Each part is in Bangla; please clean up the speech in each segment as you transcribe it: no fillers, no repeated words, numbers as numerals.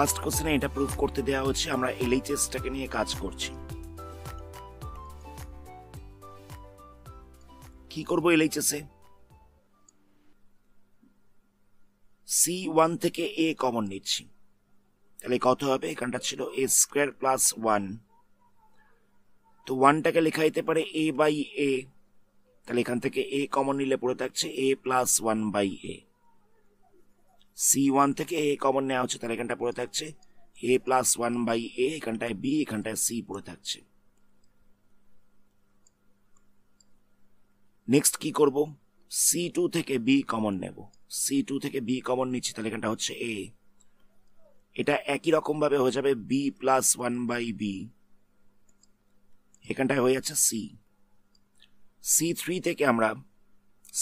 ফার্স্ট কোশ্চেনে এটা প্রুফ করতে দেওয়া হচ্ছে, আমরা এলএইচএসটাকে নিয়ে কাজ করছি। কি করব এলএইচএস এ? C1 থেকে A কমন নিচ্ছি, তাহলে কত হবে? এখানটা ছিল A স্কয়ার প্লাস 1, তো 1টাকে লেখা যেতে পারে A বাই A, তাহলে এখান থেকে A কমন নিলে পড়ে থাকছে A plus 1 by A। C1 থেকে A কমন নেওয়া হচ্ছে, তাহলে এখানটা পড়ে থাকছে A প্লাস 1 বাই A, এখানটায় B, এখানটায় C পড়ে থাকছে। নেক্সট কি করব? C2 থেকে B কমন নেব, C2 থেকে B কমন নিচ্ছি, তাহলে এখানটা হচ্ছে A, এটা একই রকম ভাবে হয়ে যাবে B প্লাস 1 বাই B, এখানটায় হয়ে যাচ্ছে C। C3 থেকে আমরা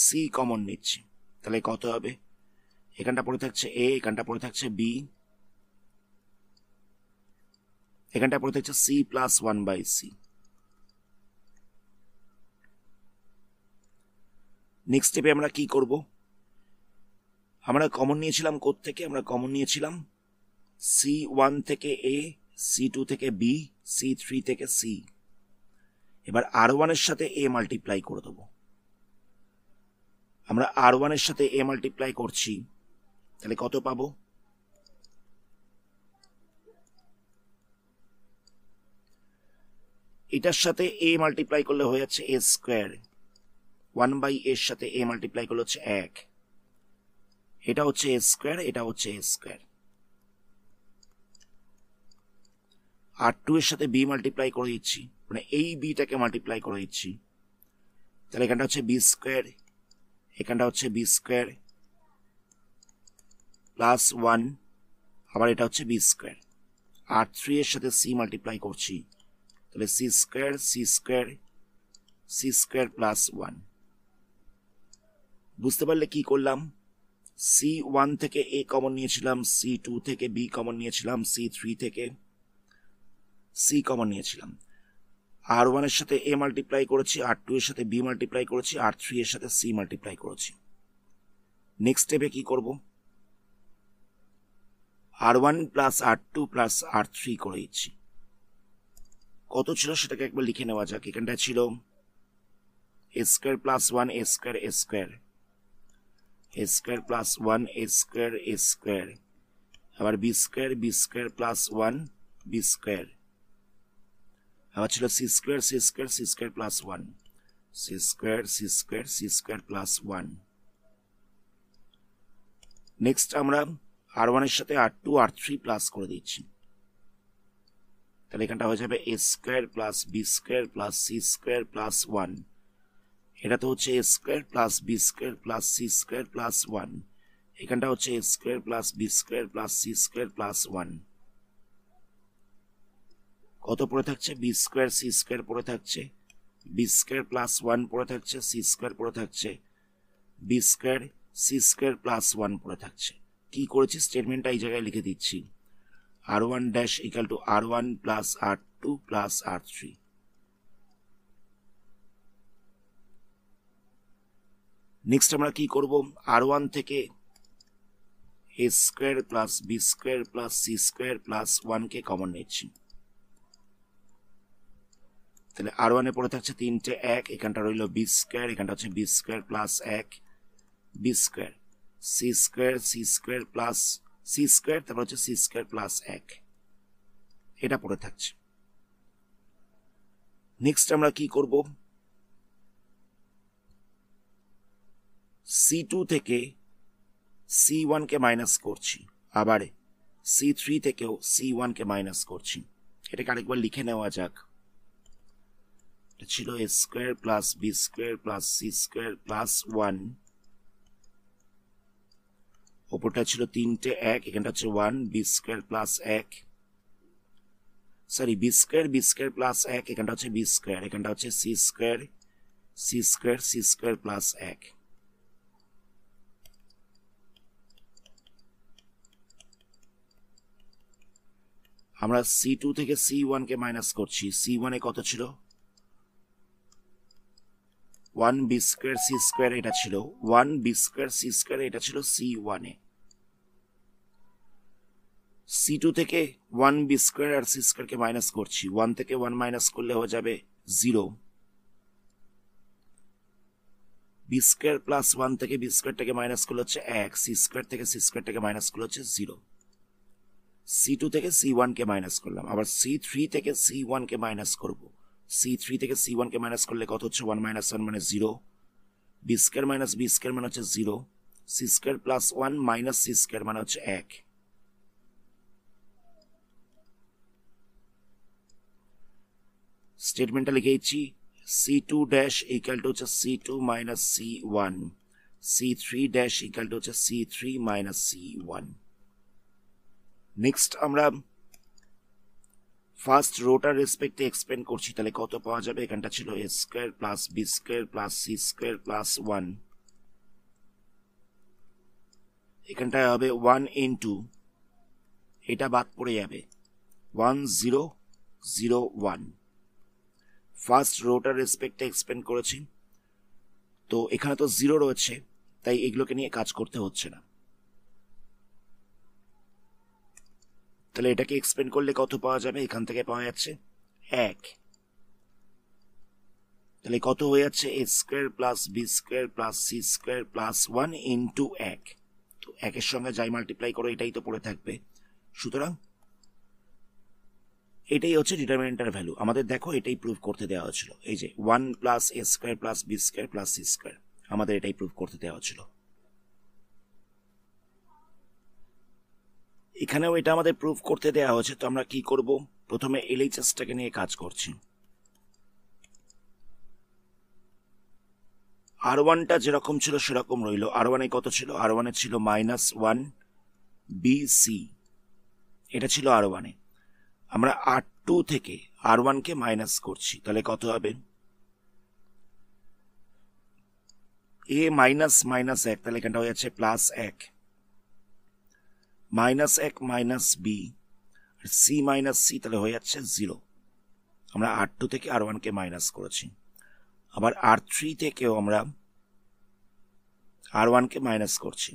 C কমন নিচ্ছি, তাহলে কত হবে? এখানটা পড়ে থাকছে A, এখানটা পড়ে থাকছে B, এখানটা পড়ে থাকছে C plus 1 by C। Next স্টেপে আমরা কি করব? আমরা কমন নিয়েছিলাম কোত্থেকে? আমরা কমন নিয়েছিলাম C1 থেকে A, C2 থেকে B, C3 থেকে C। এবার R1 এর সাথে A মাল্টিপ্লাই করে দেব। আমরা R1 এর সাথে A মাল্টিপ্লাই করছি, তাহলে কত পাবো? এটার সাথে A মাল্টিপ্লাই করলে হয়ে যাচ্ছে A স্কয়ার, 1 বাই A এর সাথে A মাল্টিপ্লাই করলে হচ্ছে 1, এটা হচ্ছে A স্কয়ার, এটা হচ্ছে A স্কয়ার। R2 এর সাথে B মাল্টিপ্লাই করে দিচ্ছি, মানে এই বিটাকে মাল্টিপ্লাই করে দিচ্ছি, তাহলে এখানটা হচ্ছে B স্কয়ার, এখানটা হচ্ছে B স্কয়ার প্লাস 1, আবার এটা হচ্ছে B স্কয়ার। R3 এর সাথে C মাল্টিপ্লাই করছি, তাহলে C square, C square, C square plus 1। বুঝতে পারলে কি করলাম? C1 থেকে A কমন নিয়েছিলাম, C2 থেকে B কমন নিয়েছিলাম, C3 থেকে C কমন নিয়েছিলাম, R1 এর সাথে A মাল্টিপ্লাই করেছি, R2 এর সাথে B মাল্টিপ্লাই করেছি, R3 এর সাথে C মাল্টিপ্লাই করেছি। নেক্সট স্টেপে কি করব? R1 plus R2 plus R3 করে দিচ্ছি। কত ছিল সেটাকে একবার লিখে নেওয়া যাক। এখানটা ছিল A square plus 1 A square A square, A square plus 1 A square A square, আবার B square B square plus 1 B square, আবার ছিল C square C square C square plus 1 C square C square C square plus 1। Next আমরা R1 এর সাথে R2 R3 প্লাস করে দিচ্ছি, তাহলে এখানটা হয়ে যাবে A square plus B square plus C square plus 1, এটা তো হচ্ছে A square plus B square plus C square plus 1, এখানটা হচ্ছে A square plus B square plus C square plus 1। কত পড়ে থাকছে? B স্কয়ার C স্কয়ার পড়ে থাকছে, B স্কয়ার প্লাস 1 পড়ে থাকছে, C স্কয়ার পড়ে থাকছে, B square C square plus 1 পড়ে থাকছে। কি করেছি? স্টেটমেন্টটা এই জায়গায় লিখে দিচ্ছি, R1 dash equal to R1 plus R2 plus R3। Next আমরা কি করব? R1 থেকে A square plus B square plus C square plus 1 K common নিচ্ছি, তাহলে R1 এ পড়ে থাকছে 3টে 1, এখানটা রইল B স্কয়ার, এখানটা হচ্ছে B square plus 1 B square, C square C square plus C square, তারপর হচ্ছে C স্কয়ার প্লাস 1, এটা পড়ে থাকছে। নেক্সট আমরা কি করব? C2 থেকে C1 কে মাইনাস করছি, আবার C3 থেকেও C1 কে মাইনাস করছি। এটাকে আরেকবার লিখে নেওয়া যাক। এটা ছিল A square plus B square plus C square plus 1, ওপরটা ছিল 3টে 1, এখানটা হচ্ছে 1 B square plus 1, sorry B square plus 1, এখানটা হচ্ছে B স্কয়ার, এখানটা হচ্ছে C square C square C square plus 1। আমরা C2 থেকে C1 কে মাইনাস করছি, C1 এ কত ছিল? 1 B স্কয়ার C স্কয়ার, এটা ছিল 1 B স্কয়ার C স্কয়ার, এটা ছিল C1 এ। C2 থেকে 1b স্কয়ার আর c স্কয়ারকে মাইনাস করছি, 1 থেকে 1 মাইনাস করলে হয়ে যাবে 0, b স্কয়ার প্লাস 1 থেকে b স্কয়ারটাকে মাইনাস করলে হচ্ছে 1, c স্কয়ার থেকে c স্কয়ারটাকে মাইনাস করলে হচ্ছে 0, c2 থেকে c1 কে মাইনাস করলাম, আবার c3 থেকে c1 কে মাইনাস করব, c3 থেকে c1 কে মাইনাস করলে কত হচ্ছে 1 মাইনাস 1 মানে 0, b square minus b square মানে হচ্ছে 0, c square plus 1 minus c square মানে হচ্ছে 1। স্টেটমেন্টটা লিখে দিচ্ছি, c2 ড্যাশ ইকুয়াল টু হচ্ছে c2 minus c1, c3 dash equal to হচ্ছে c3 মাইনাস c1। নেক্সট আমরা ফার্স্ট রোটার রেসপেক্টে এক্সপ্যান্ড করছি, তাহলে কত পাওয়া যাবে, এখানটা ছিল a square plus b square plus c square plus 1, এখানটায় হবে 1 ইন্টু, এটা বাদ পড়ে যাবে 1 0 0 1। ফার্স্ট রোটার রেসপেক্টে এক্সপ্যান্ড করেছি, তো এখানে তো 0 রয়েছে, তাই এগুলোকে নিয়ে কাজ করতে হচ্ছে না। তাহলে এটাকে এক্সপ্যান্ড করলে কত পাওয়া যাবে, এখান থেকে পাওয়া যাচ্ছে 1, তাহলে কত হয়ে যাচ্ছে a square plus b square plus c square plus 1 into 1, তো 1 এর সঙ্গে যাই মাল্টিপ্লাই করো এটাই তো পড়ে থাকবে, সুতরাং এটাই হচ্ছে ডিটারমিনেন্টের ভ্যালু। আমাদের দেখো এটাই প্রুভ করতে দেওয়া হয়েছিল, এই যে 1 plus a square plus b square plus c square, আমাদের এটাই প্রুভ করতে দেওয়া হয়েছিল। এখানেও এটা আমাদের প্রুভ করতে দেওয়া হয়েছে, তো আমরা কি করব, প্রথমে এলএইচএসটাকে নিয়ে কাজ করছি। R1টা যেরকম ছিল সেরকম রইল, R1 এ কত ছিল, R1 এ ছিল -1 BC, এটা ছিল R1 এ। আমরা R2 থেকে R1 কে মাইনাস করছি, তাহলে কত হবে, a মাইনাস মাইনাস 1, তাহলে এখানটা হয়ে যাচ্ছে প্লাস 1, মাইনাস 1 মাইনাস b, আর c মাইনাস c, তাহলে হয়ে যাচ্ছে 0। আমরা R2 থেকে R1 কে মাইনাস করেছি, আবার R3 থেকেও আমরা R1 কে মাইনাস করছি,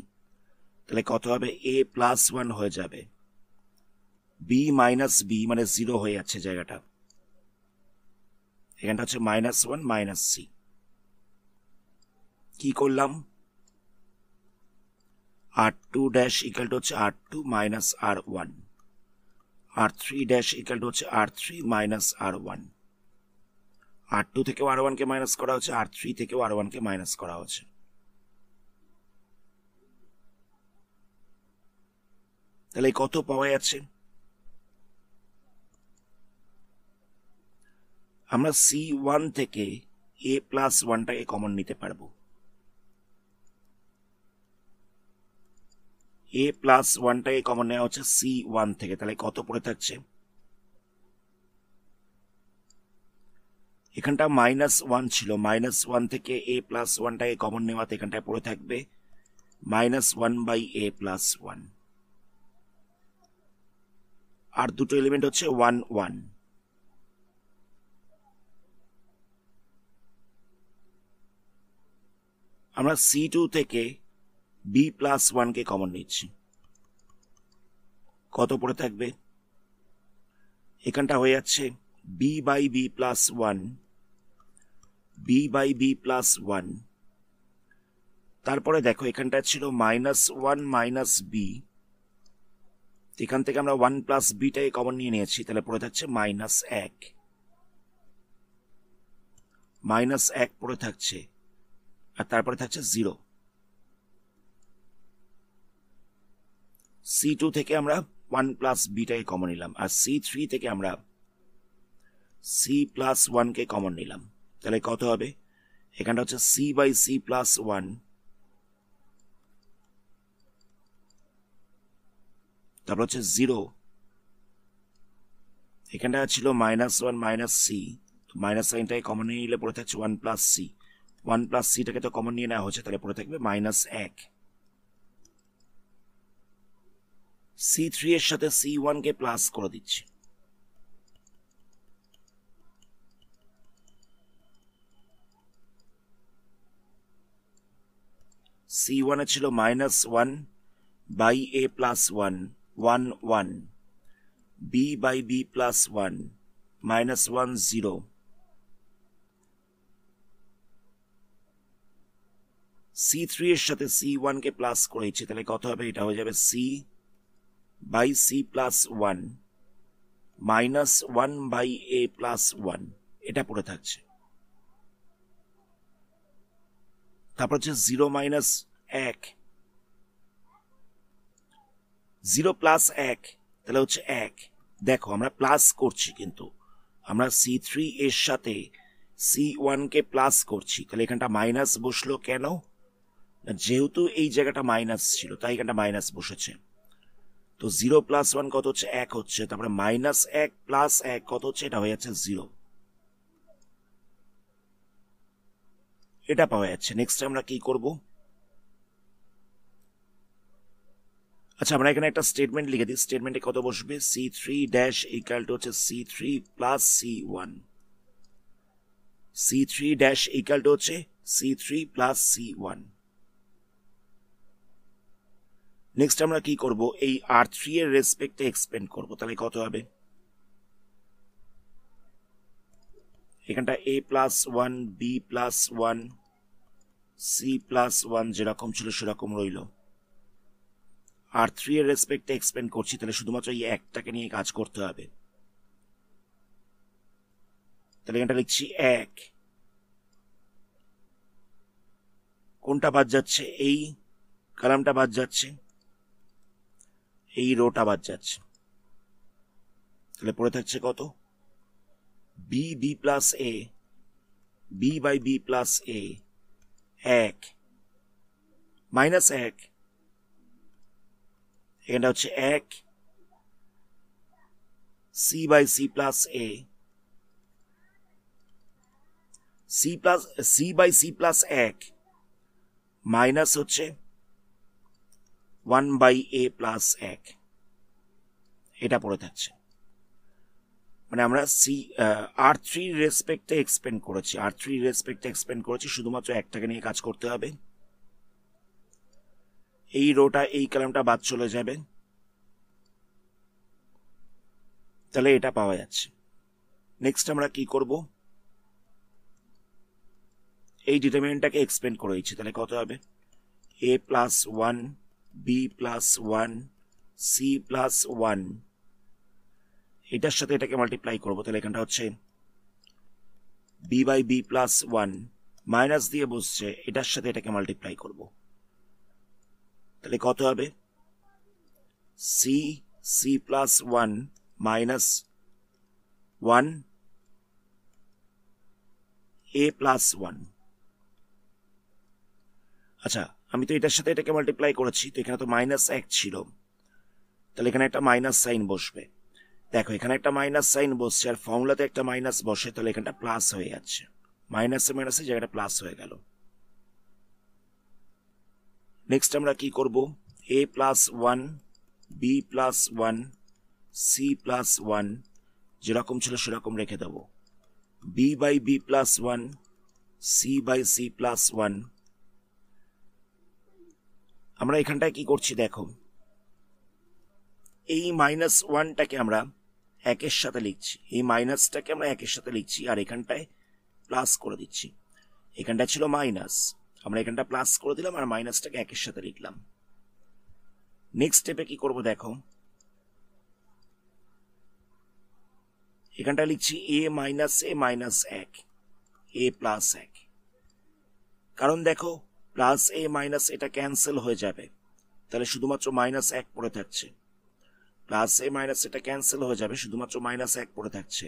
তাহলে কত হবে, a প্লাস 1 হয়ে যাবে, b মাইনাস b মানে 0 হয়ে যাচ্ছে জায়গাটা, এখানটা হচ্ছে -1 মাইনাস c। কি করলাম, R2 ড্যাশ ইকুয়াল টু হচ্ছে R2 minus R1, R3 dash equal to হচ্ছে R3 মাইনাস R1, R2 থেকেও R1 কে মাইনাস করা হচ্ছে, R3 থেকেও R1 কে মাইনাস করা হচ্ছে, তাহলে কত পাওয়া যাচ্ছে, আমরা C1 থেকে a প্লাস 1টাকে কমন নিতে পারবো, a প্লাস 1টাকে কমন নেওয়া হচ্ছে C1 থেকে, তাহলে কত পড়ে থাকছে, এখানটা -1 ছিল, -1 থেকে a প্লাস 1টাকে কমন নেওয়াতে এখানটায় পড়ে থাকবে -1 বাই a প্লাস 1, আর দুটো এলিমেন্ট হচ্ছে 1 1। আমরা C2 থেকে b প্লাস 1 কে কমন নিচ্ছি, কত পড়ে থাকবে, এখানটা হয়ে যাচ্ছে b by b plus 1, b by b plus 1, তারপরে দেখো এখানটা ছিল -1 মাইনাস b, এখান থেকে আমরা 1 প্লাস bটাকে কমন নিয়ে নিয়েছি, তাহলে পড়ে থাকছে -1, -1 পড়ে থাকছে, আর তারপরে থাকছে 0। C2 থেকে আমরা 1 প্লাস bটাকে কমন নিলাম, আর C3 থেকে আমরা c প্লাস 1 কে কমন নিলাম, তাহলে কত হবে, এখানটা হচ্ছে c বাই c প্লাস 1, তারপর হচ্ছে 0, এখানটা ছিল -1 মাইনাস c, মাইনাস সাইনটাকে কমন নিয়ে নিলে পড়ে থাকছে 1 প্লাস c, 1 প্লাস cটাকে তো কমন নিয়ে নেওয়া হচ্ছে, তাহলে পড়ে থাকবে -1। C3 এর সাথে C1 কে প্লাস করে দিচ্ছি, C1 এ ছিল -1 by a plus 1 1 1, B by B plus 1 minus 1 0 C3 এর সাথে C1 কে প্লাস করেছি, তাহলে কত হবে? এটা হয়ে যাবে C by C plus 1 minus 1 by A plus 1, এটা পড়ে থাকছে। তারপর হচ্ছে 0 মাইনাস 1, 0 প্লাস 1, তাহলে হচ্ছে 1। দেখো আমরা প্লাস করছি, কিন্তু আমরা C3 এর সাথে C1 কে প্লাস করছি, তাহলে এখানটা মাইনাস বসলো কেন? যেহেতু এই জায়গাটা মাইনাস ছিল তাই এখানটা মাইনাস বসেছে। তো 0 প্লাস 1 কত হচ্ছে? 1 হচ্ছে। তারপরে মাইনাস 1 প্লাস 1 কত হচ্ছে? এটা হয়ে যাচ্ছে 0, এটা পাওয়া যাচ্ছে। নেক্সট আমরা কি করব? আচ্ছা, আমরা এখানে একটা স্টেটমেন্ট লিখে দিই। স্টেটমেন্টে কত বসবে? C3 ড্যাশ ইকুয়াল টু হচ্ছে C3 plus C1, C3 dash equal to হচ্ছে C3 প্লাস C1। নেক্সট আমরা কি করব? এই R3 এর রেসপেক্টে এক্সপেন্ড করব, তাহলে কত হবে? এখানটা A plus 1, B plus 1, C plus 1 যেরকম ছিল সেরকম রইল। R3 এর রেসপেক্টে এক্সপেন্ড করছি, তাহলে শুধুমাত্র এই একটাকে নিয়ে কাজ করতে হবে। তাহলে এখানটা লিখছি 1, কোনটা বাদ যাচ্ছে? এই কলামটা বাদ যাচ্ছে, এই রোটা বাদ যাচ্ছে, তাহলে পড়ে থাকছে কত? B B plus A, B by B plus A, 1 minus 1, এখানটা হচ্ছে 1 C by C plus A, C by C plus 1 minus হচ্ছে 1 বাই এ প্লাস 1, এটা পড়ে থাকছে। মানে আমরা R3 রেসপেক্টে এক্সপেন্ড করেছি, R3 রেসপেক্টে এক্সপেন্ড করেছি, শুধুমাত্র একটাকে নিয়ে কাজ করতে হবে। এই রোটা এই কলামটা বাদ চলে যাবে, তাহলে এটা পাওয়া যাচ্ছে। নেক্সট আমরা কি করব? এই ডিটারমিনেন্টটাকে এক্সপেন্ড করে দিচ্ছি, তাহলে কত হবে? A plus 1, B plus 1, C plus 1, এটার সাথে এটাকে মাল্টিপ্লাই করবো, তাহলে এখানটা হচ্ছে B by B plus 1 minus দিয়ে বসছে, এটার সাথে এটাকে মাল্টিপ্লাই করব, তাহলে কত হবে? C C plus 1 minus 1 A plus 1। আচ্ছা, আমি তো এটার সাথে এটাকে মাল্টিপ্লাই করেছি, তো এখানে তো মাইনাস 1 ছিল, তাহলে এখানে একটা মাইনাস সাইন বসবে। দেখো এখানে একটা মাইনাস সাইন বসছে, আর ফর্মুলাতে একটা মাইনাস বসে, তাহলে এখানটা প্লাস হয়ে যাচ্ছে, মাইনাসে মাইনাসে জায়গাটা প্লাস হয়ে গেল। নেক্সট আমরা কি করব? A plus 1, B plus 1, C plus 1 যেরকম ছিল সেরকম রেখে দেব। B by B plus 1, C by C plus 1। আমরা এখানটায় কি করছি? দেখো এই মাইনাস 1টাকে আমরা 1-এর সাথে লিখছি, এই মাইনাসটাকে আমরা 1-এর সাথে লিখছি, আর এখানটায় প্লাস করে দিচ্ছি। এখানটা ছিল মাইনাস, আমরা এখানটা প্লাস করে দিলাম, আর মাইনাসটাকে 1-এর সাথে লিখলাম। নেক্সট স্টেপে কি করব? দেখো এখানটা লিখছি A minus A minus 1, A plus 1, কারণ দেখো প্লাস A মাইনাস এটা ক্যান্সেল হয়ে যাবে, তাহলে শুধুমাত্র মাইনাস 1 পড়ে থাকছে। প্লাস A মাইনাস এটা ক্যান্সেল হয়ে যাবে, শুধুমাত্র মাইনাস 1 পড়ে থাকছে,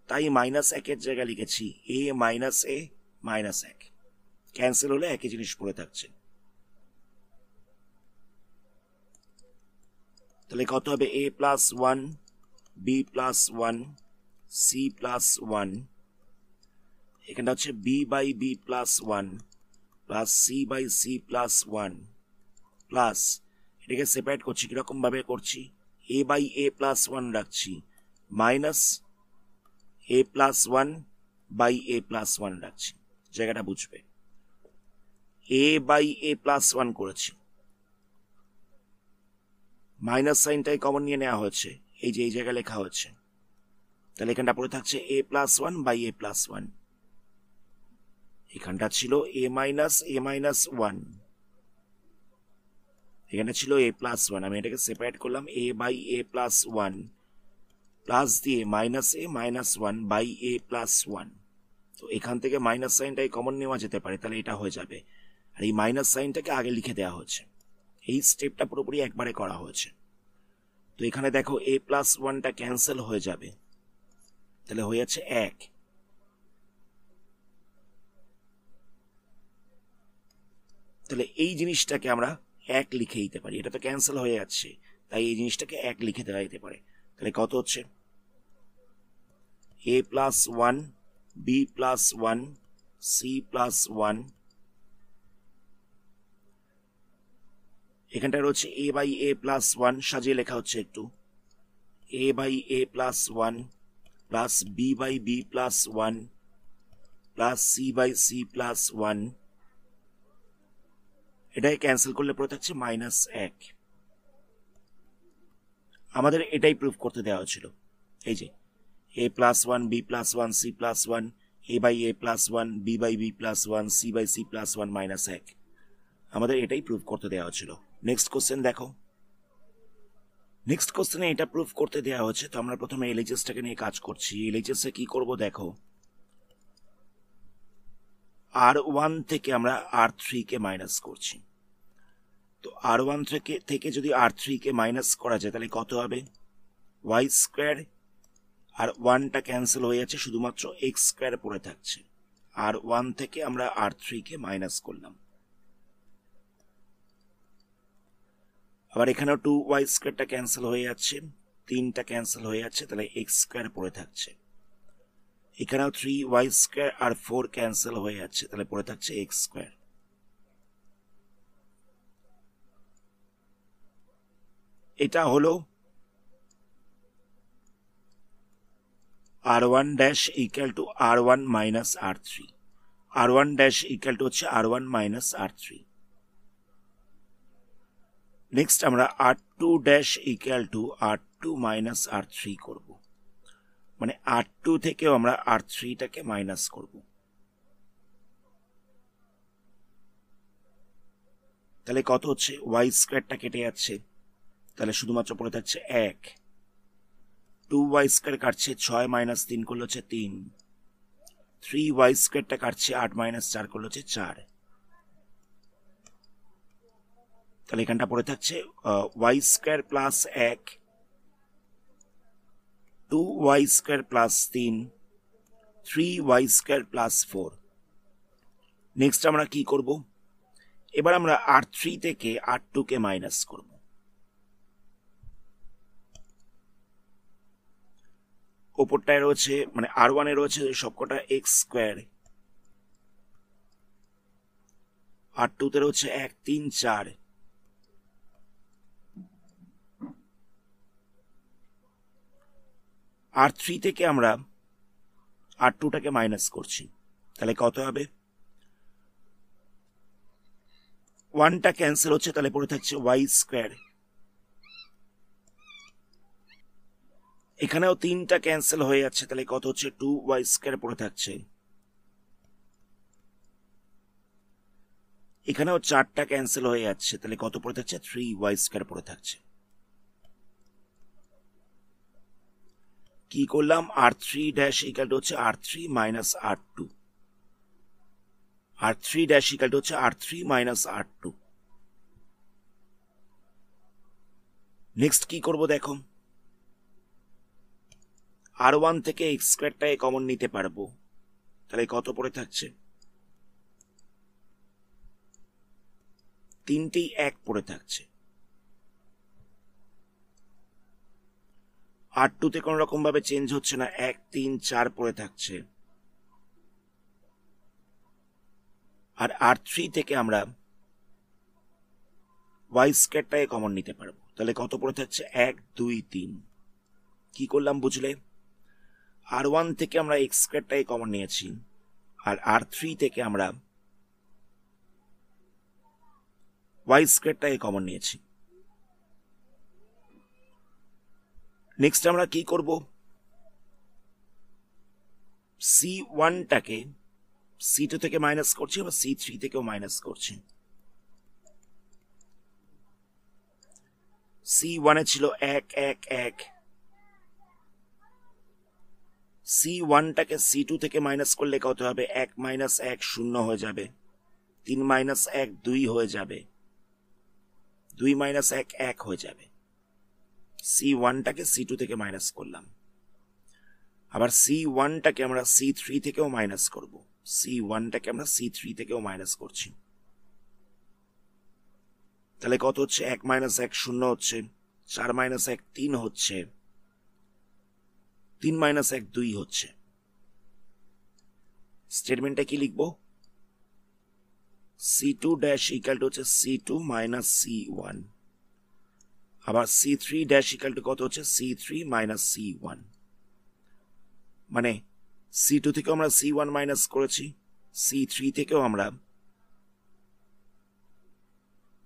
তাই মাইনাস 1-এর জায়গায় লিখেছি A minus A minus 1, cancel হলে একই জিনিস পড়ে থাকছে। তাহলে কত হবে? A plus 1, B plus 1, C plus 1, এখানটা হচ্ছে B by B plus 1 plus C by C plus 1 plus, এটাকে সেপারেট করছি, কিরকম ভাবে করছি? A বাই A প্লাস 1 রাখছি, minus A plus 1 by A plus 1 রাখছি, জায়গাটা বুঝবে। A বাই A প্লাস 1 করেছি, মাইনাস সাইনটাই কমন নিয়ে নেওয়া হয়েছে, এই যে এই জায়গায় লেখা হচ্ছে, তাহলে এখানটা পড়ে থাকছে a plus one by a plus one. এখানটা ছিল a মাইনাস ওয়ান, এখানে ছিল a প্লাস ওয়ান। আমি এটাকে সেপারেট করলাম, a by a plus one plus দিয়ে a minus one by a plus one. তো এখান থেকে মাইনাস সাইনটাই কমন নেওয়া যেতে পারে, তাহলে এটা হয়ে যাবে। আর এই মাইনাস সাইনটাকে আগে লিখে দেওয়া হচ্ছে, এই স্টেপটা পুরোপুরি একবারে করা হয়েছে। তো এখানে দেখো a প্লাস ওয়ানটা ক্যান্সেল হয়ে যাবে, তাহলে হয়ে যাচ্ছে এক। তাহলে এই জিনিসটাকে আমরা এক লিখে দিতে পারি, এটা তো ক্যান্সেল হয়ে যাচ্ছে, তাই এই জিনিসটাকে এক লিখে দেওয়া যেতে পারে। তাহলে কত হচ্ছে a plus one B plus one C plus one, এখানটা রয়েছে a by a plus one, সাজিয়ে লেখা হচ্ছে একটু, a by a plus one plus B by B plus one plus C by C plus one. এটাই ক্যান্সেল করলে পড়ে থাকছে মাইনাস এক। আমাদের এটাই প্রুফ করতে দেওয়া হয়েছিল, এই যে a plus one B plus one C plus one, a by a plus one B by B plus one C by C plus one minus এক। আমাদের এটাই প্রুফ করতে দেওয়া হয়েছিল। নেক্সট কোশ্চেন দেখো, নেক্সট কোশ্চেনে এটা প্রুফ করতে দেওয়া হচ্ছে। তো আমরা প্রথমে এলএইচএসটাকে নিয়ে কাজ করছি। এলএইচএস এ কি করব দেখো, R1 থেকে আমরা R3 কে মাইনাস করছি। তো R1 থেকে যদি R3 কে মাইনাস করা যায় তাহলে কত হবে, y স্কোয়ার, আর 1টা ক্যান্সেল হয়ে যাচ্ছে, শুধুমাত্র x স্কোয়ার পড়ে থাকছে। R1 থেকে আমরা R3 কে মাইনাস করলাম, আবার এখানেও 2y স্কোয়ারটা ক্যান্সেল হয়ে যাচ্ছে, 3টা ক্যান্সেল হয়ে যাচ্ছে, তাহলে x স্কোয়ার পড়ে থাকছে। এখানেও 3y স্কোয়ার আর 4 ক্যান্সেল হয়ে যাচ্ছে, তাহলে পড়ে থাকছে x স্কোয়ার। এটা হলো R1 dash equal to R1 minus R3, R1 dash equal to হচ্ছে R1 মাইনাস R3। নেক্সট আমরা R2 dash equal to R2 minus R3 করব, মানে R2 থেকেও আমরা R3টাকে মাইনাস করব। তাহলে কত হচ্ছে, y স্কোয়ারটা কেটে যাচ্ছে, তাহলে শুধুমাত্র পড়ে থাকছে এক। 2y স্কোয়ার কাটছে, 6 মাইনাস 3 করলে হচ্ছে 3। 3y স্কোয়ারটা কাটছে, 8 মাইনাস 4 করলে হচ্ছে 4। তাহলে এখানটা পড়ে থাকছে y square plus 1, 2y square plus 3, 3y square plus 4। Next আমরা কি করব, এবার আমরা R3 থেকে R2 কে মাইনাস করব। ওপরটায় রয়েছে মানে R1 এ রয়েছে সবকটা x স্কোয়ার, R2 তে রয়েছে 1 3 4, R3 থেকে আমরা R2টাকে মাইনাস করছি, তাহলে কত হবে, 1টা ক্যান্সেল হচ্ছে, তাহলে পড়ে থাকছে y স্কোয়ার। এখানেও 3টা ক্যান্সেল হয়ে যাচ্ছে, তাহলে কত হচ্ছে, 2y স্কোয়ার পড়ে থাকছে। এখানেও 4টা ক্যান্সেল হয়ে যাচ্ছে, তাহলে কত পড়ে থাকছে, 3y স্কোয়ার পড়ে থাকছে। কি করলাম, R3 ড্যাশ ইকুয়াল টু হচ্ছে R3 minus R2, R3 dash equal to হচ্ছে R3 মাইনাস R2। নেক্সট কি করব দেখো, R1 থেকে x স্কোয়ারটাকে কমন নিতে পারবো, তাহলে কত পড়ে থাকছে, 3টেই 1 পড়ে থাকছে। R2 তে কোন রকম ভাবে চেঞ্জ হচ্ছে না, 1 3 4 পড়ে থাকছে। আর R3 থেকে আমরা y স্কোয়ারটাকে কমন নিতে পারবো, তাহলে কত পড়ে থাকছে, 1 2 3। কি করলাম বুঝলে, R1 থেকে আমরা x স্কোয়ারটাকে কমন নিয়েছি, আর R3 থেকে আমরা y স্কোয়ারটাকে কমন নিয়েছি। নেক্সট আমরা কি করব, C1টাকে C2 থেকে মাইনাস করছি, আবার C3 থেকেও মাইনাস করছি। C1 এ ছিল 1 1 1, C1টাকে C2 থেকে মাইনাস করলে কত হবে, 1 মাইনাস 1 শূন্য হয়ে যাবে, 3 মাইনাস 1 2 হয়ে যাবে, 2 মাইনাস 1 1 হয়ে যাবে। C1টাকে C2 থেকে মাইনাস করলাম, আবার C1টাকে আমরা C3 থেকেও মাইনাস করব, C1টাকে আমরা C3 থেকেও মাইনাস করছি। তাহলে কত হচ্ছে, 1 মাইনাস 1 শূন্য হচ্ছে, 4 মাইনাস 1 3 হচ্ছে, 3 মাইনাস 1 2 হচ্ছে। স্টেটমেন্টটা কি লিখবো, C2 ড্যাশ ইকাল টু হচ্ছে C2 মাইনাস C1, আবার C3 ড্যাশ ইকাল টু কত হচ্ছে C3 মাইনাস C1। মানে C2 থেকে আমরা C1 মাইনাস করেছি, C3 থেকেও আমরা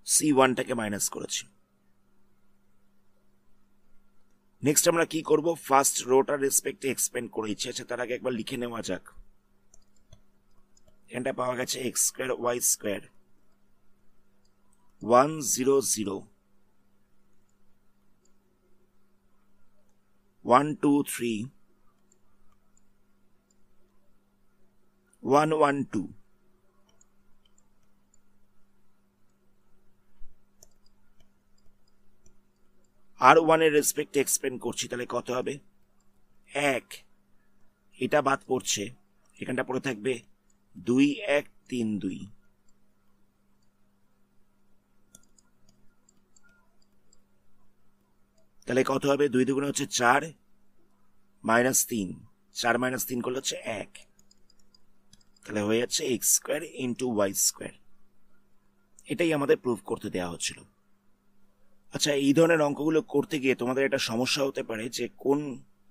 C1টাকে মাইনাস করেছি। নেক্সট আমরা কি করব, ফার্স্ট রোটার রেসপেক্টে এক্সপেন্ড করে ইচ্ছে আছে, তার আগে একবার লিখে নেওয়া যাক। এটা পাওয়া গেছে x স্কয়ার y স্কয়ার 1 0 0 1 2 3 1 1 2। আর 1 এর রেসপেক্টে এক্সপেন্ড করছি, তাহলে কত হবে 1, এটা বাদ পড়ছে, এখানটা পড়ে থাকবে 2 1 3 2। তাহলে কত হবে, 2 দুগুণে হচ্ছে 4 মাইনাস 3, 4 মাইনাস 3 করলে হচ্ছে 1, তাহলে হয়ে যাচ্ছে x square into y square. এটাই আমাদের প্রুফ করতে দেওয়া হচ্ছিল। আচ্ছা, এই ধরনের অঙ্কগুলো করতে গিয়ে তোমাদের একটা সমস্যা হতে পারে যে কোন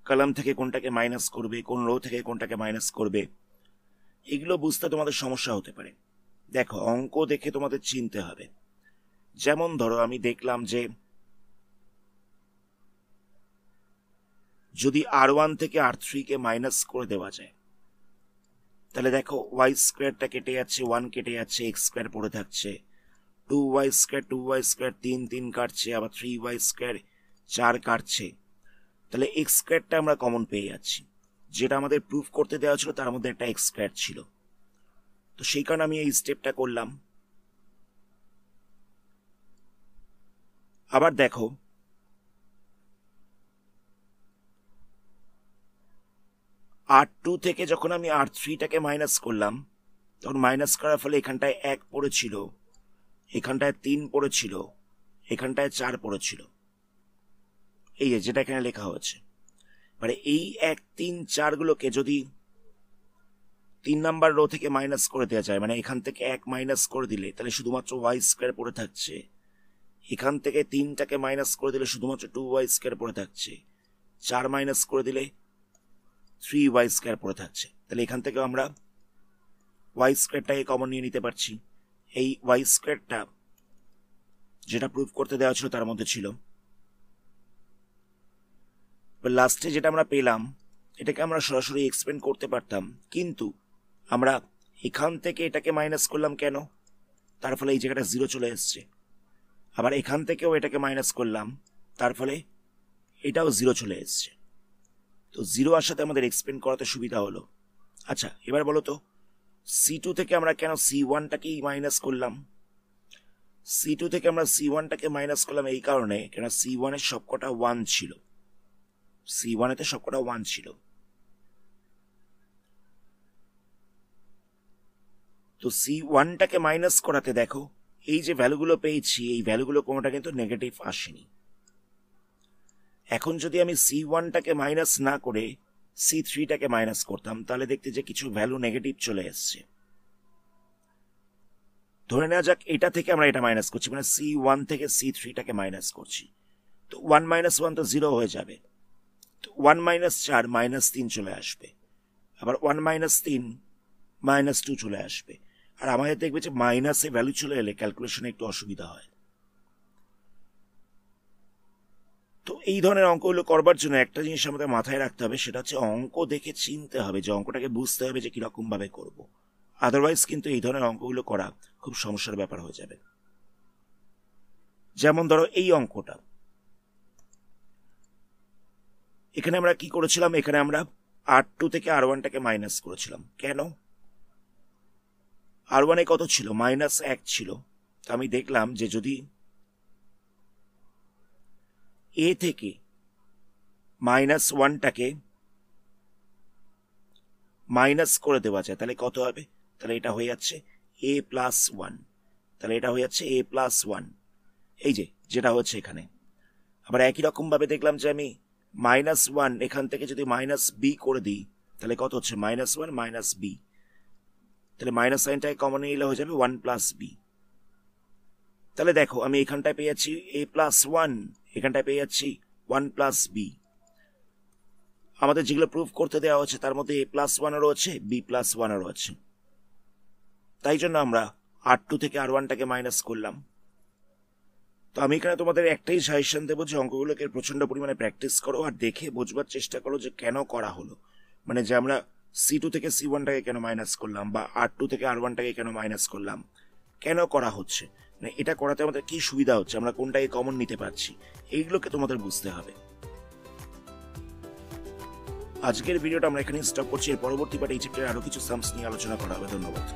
কলাম থেকে কোনটাকে মাইনাস করবে, কোন রো থেকে কোনটাকে মাইনাস করবে, এগুলো বুঝতে তোমাদের সমস্যা হতে পারে। দেখো, অঙ্ক দেখে তোমাদের চিনতে হবে। যেমন ধরো, আমি দেখলাম যে যদি R1 থেকে R3 কে মাইনাস করে দেওয়া যায়, তাহলে দেখো y স্কয়ারটা কেটে যাচ্ছে, 1 কেটে যাচ্ছে, x স্কয়ার পড়ে থাকছে, 2y স্কয়ার 3 3 কাটছে, আবার 3y স্কয়ার 4 কাটছে। তাহলে x স্কয়ারটা আমরা কমন পেয়ে যাচ্ছি, যেটা আমাদের প্রুফ করতে দেওয়া ছিল তার মধ্যে একটা x স্কয়ার ছিল। তো সেই কারণে আমি এই স্টেপটা করলাম। আবার দেখো, R2 থেকে যখন আমি R3টাকে মাইনাস করলাম, তখন মাইনাস করার ফলে এখানটায় 1 পড়েছিল, এখানটায় 3 পড়েছিল, এখানটায় 4 পড়েছিল, এই যেটা এখানে লেখা হয়েছে। মানে এই 1 3 4 গুলোকে যদি 3 নাম্বার রো থেকে মাইনাস করে দেওয়া যায়, মানে এখান থেকে 1 মাইনাস করে দিলে তাহলে শুধুমাত্র y স্কয়ার পড়ে থাকছে, এখান থেকে 3টাকে মাইনাস করে দিলে শুধুমাত্র 2y স্কয়ার পড়ে থাকছে, 4 মাইনাস করে দিলে 3y স্কয়ার পড়ে থাকছে। তাহলে এখান থেকে আমরা y স্কয়ারটাকে কমন নিয়ে নিতে পারছি। এই y স্কয়ারটা যেটা প্রুফ করতে দেওয়া ছিল তার মধ্যে ছিল। লাস্টে যেটা আমরা পেলাম, এটাকে আমরা সরাসরি এক্সপ্লেন করতে পারতাম, কিন্তু আমরা এখান থেকে এটাকে মাইনাস করলাম কেন, তার ফলে এই জায়গাটা 0 চলে এসছে। আবার এখান থেকেও এটাকে মাইনাস করলাম, তার ফলে এটাও 0 চলে এসছে। তো 0 আসাতে আমাদের এক্সপ্লেন করাতে সুবিধা হলো। আচ্ছা, এবার বলো তো, C2 থেকে আমরা কেন C1টাকেই মাইনাস করলাম? C2 থেকে আমরা C1টাকে মাইনাস করলাম এই কারণে, কেন C1 এর সবকটা 1 ছিল, C1 এতে সবকটা 1 ছিল। তো C1টাকে মাইনাস করাতে দেখো এই যে ভ্যালুগুলো পেয়েছি, এই ভ্যালুগুলো কোনোটা কিন্তু নেগেটিভ আসেনি। এখন যদি আমি C1টাকে মাইনাস না করে C3টাকে মাইনাস করতাম, তাহলে দেখতে যে কিছু ভ্যালু নেগেটিভ চলে এসছে। ধরে নেওয়া যাক এটা থেকে আমরা এটা মাইনাস করছি, মানে C1 থেকে C3টাকে মাইনাস করছি, তো 1 মাইনাস 1 তো 0 হয়ে যাবে, তো 1 মাইনাস 4 মাইনাস 3 চলে আসবে, আবার 1 মাইনাস 3 মাইনাস 2 চলে আসবে। আর আমাদের দেখবে যে মাইনাসে ভ্যালু চলে এলে ক্যালকুলেশনে একটু অসুবিধা হয়। তো এই ধরনের অঙ্কগুলো করবার জন্য একটা জিনিস আমাদের মাথায় রাখতে হবে, সেটা হচ্ছে অঙ্ক দেখে চিনতে হবে, যে অঙ্কটাকে বুঝতে হবে যে কিরকম ভাবে করব। আদারওয়াইজ কিন্তু এই ধরনের অঙ্কগুলো করা খুব সমস্যার ব্যাপার হয়ে যাবে। যেমন ধরো এই অঙ্কটা, এখানে আমরা কি করেছিলাম, এখানে আমরা R2 থেকে R1টাকে মাইনাস করেছিলাম। কেন? R1 কত ছিল? -1 ছিল। আমি দেখলাম যে যদি a থেকে -1টাকে মাইনাস করে দেওয়া যায় তাহলে কত হবে? তাহলে এটা হয়ে যাচ্ছে a+1, তাহলে এটা হয়ে যাচ্ছে a+1, এই যে যেটা হচ্ছে এখানে। আবার একই রকম ভাবে দেখলাম যে আমি -1 এখান থেকে যদি -b করে দিই তাহলে কত হচ্ছে? -1 - b, তাহলে মাইনাস সাইনটাকে কমন নিলে হয়ে যাবে 1+b। তাহলে দেখো আমি এখানটায় পেয়ে যাচ্ছি a+1, এখানটায় পেয়ে যাচ্ছি 1+b। আমাদের যেগুলো প্রুফ করতে দেওয়া হচ্ছে তার মধ্যে a+1-ও আছে, b+1-ও আছে। তাই জন্য আমরা R2 থেকে R1টাকে মাইনাস করলাম। তো আমি এখানে তোমাদের একটাই সাজেশন দেবো যে অঙ্কগুলোকে প্রচন্ড পরিমাণে প্র্যাকটিস করো আর দেখে বোঝবার চেষ্টা করো যে কেন করা হলো। মানে যে আমরা C2 থেকে C1টাকে কেন মাইনাস করলাম, বা R2 থেকে R1টাকে কেন মাইনাস করলাম, কেন করা হচ্ছে, মানে এটা করাতে আমাদের কি সুবিধা হচ্ছে, আমরা কোনটাকে কমন নিতে পারছি, এইগুলোকে তোমাদের বুঝতে হবে। আজকের ভিডিওটা আমরা এখানে স্টপ করছি। এর পরবর্তী পার্টে এই চ্যাপ্টারে আরো কিছু সামস নিয়ে আলোচনা করা হবে। ধন্যবাদ।